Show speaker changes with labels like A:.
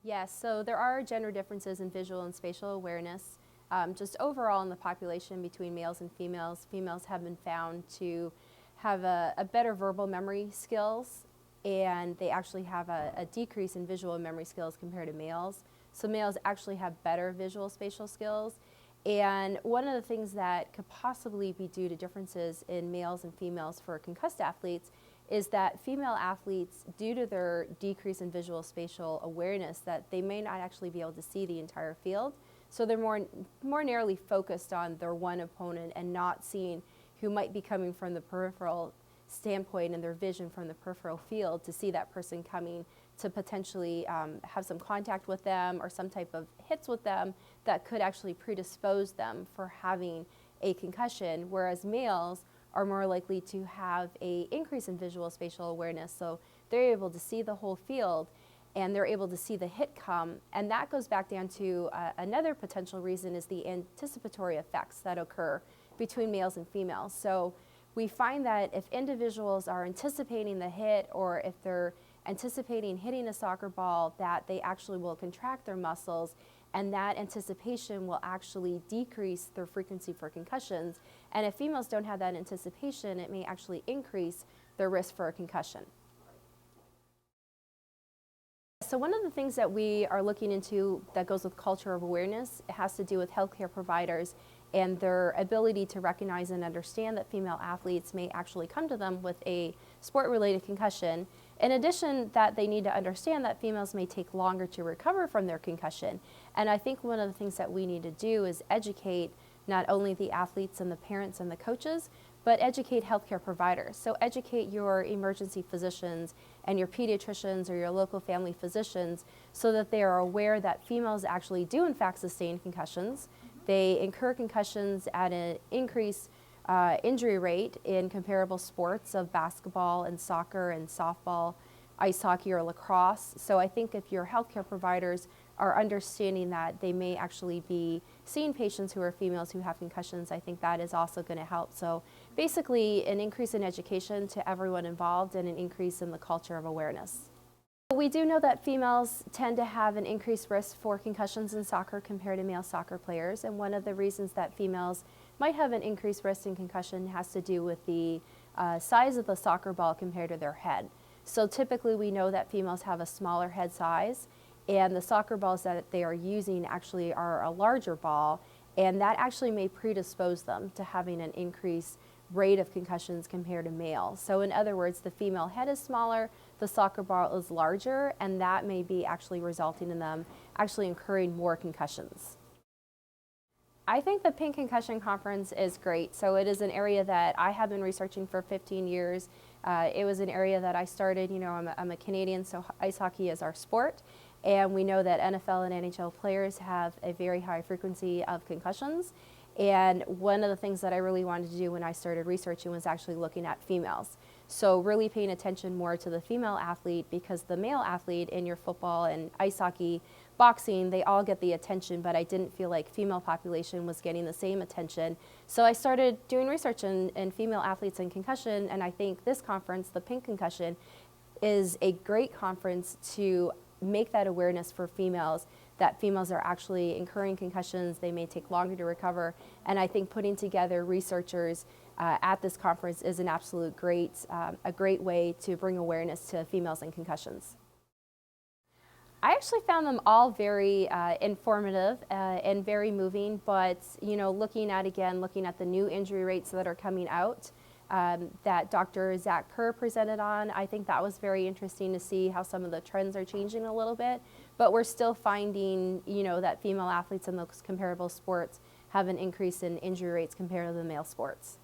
A: Yes, so there are gender differences in visual and spatial awareness. Just overall in the population between males and females, females have been found to have a better verbal memory skills, and they actually have a decrease in visual memory skills compared to males. So males actually have better visual spatial skills. And one of the things that could possibly be due to differences in males and females for concussed athletes is that female athletes, due to their decrease in visual spatial awareness, that they may not actually be able to see the entire field. So they're more narrowly focused on their one opponent and not seeing who might be coming from the peripheral standpoint and their vision from the peripheral field to see that person coming to potentially have some contact with them or some type of hits with them that could actually predispose them for having a concussion, whereas males are more likely to have an increase in visual spatial awareness. So they're able to see the whole field and they're able to see the hit come. And that goes back down to another potential reason is the anticipatory effects that occur between males and females. So we find that if individuals are anticipating the hit or if they're anticipating hitting a soccer ball, that they actually will contract their muscles, and that anticipation will actually decrease their frequency for concussions. And if females don't have that anticipation, it may actually increase their risk for a concussion. So one of the things that we are looking into that goes with culture of awareness, it has to do with healthcare providers and their ability to recognize and understand that female athletes may actually come to them with a sport-related concussion. In addition, that they need to understand that females may take longer to recover from their concussion. And I think one of the things that we need to do is educate not only the athletes and the parents and the coaches, but educate healthcare providers. So educate your emergency physicians and your pediatricians or your local family physicians so that they are aware that females actually do in fact sustain concussions. They incur concussions at an increased injury rate in comparable sports of basketball and soccer and softball, ice hockey or lacrosse. So I think if your healthcare providers are understanding that they may actually be seeing patients who are females who have concussions, I think that is also going to help. So basically an increase in education to everyone involved and an increase in the culture of awareness. We do know that females tend to have an increased risk for concussions in soccer compared to male soccer players, and one of the reasons that females might have an increased risk in concussion has to do with the size of the soccer ball compared to their head. So typically we know that females have a smaller head size, and the soccer balls that they are using actually are a larger ball, and that actually may predispose them to having an increased rate of concussions compared to males. So in other words, the female head is smaller, the soccer ball is larger, and that may be actually resulting in them actually incurring more concussions. I think the Pink Concussion Conference is great. So it is an area that I have been researching for 15 years. It was an area that I started, I'm a Canadian, so ice hockey is our sport. And we know that NFL and NHL players have a very high frequency of concussions. And one of the things that I really wanted to do when I started researching was actually looking at females. So really paying attention more to the female athlete, because the male athlete in your football and ice hockey, boxing, they all get the attention, but I didn't feel like female population was getting the same attention. So I started doing research in female athletes and concussion, and I think this conference, the Pink Concussion, is a great conference to make that awareness for females, that females are actually incurring concussions, they may take longer to recover, and I think putting together researchers at this conference is an absolute a great way to bring awareness to females and concussions. I actually found them all very informative and very moving, but looking at the new injury rates that are coming out, that Dr. Zach Kerr presented on, I think that was very interesting to see how some of the trends are changing a little bit, but we're still finding that female athletes in those comparable sports have an increase in injury rates compared to the male sports.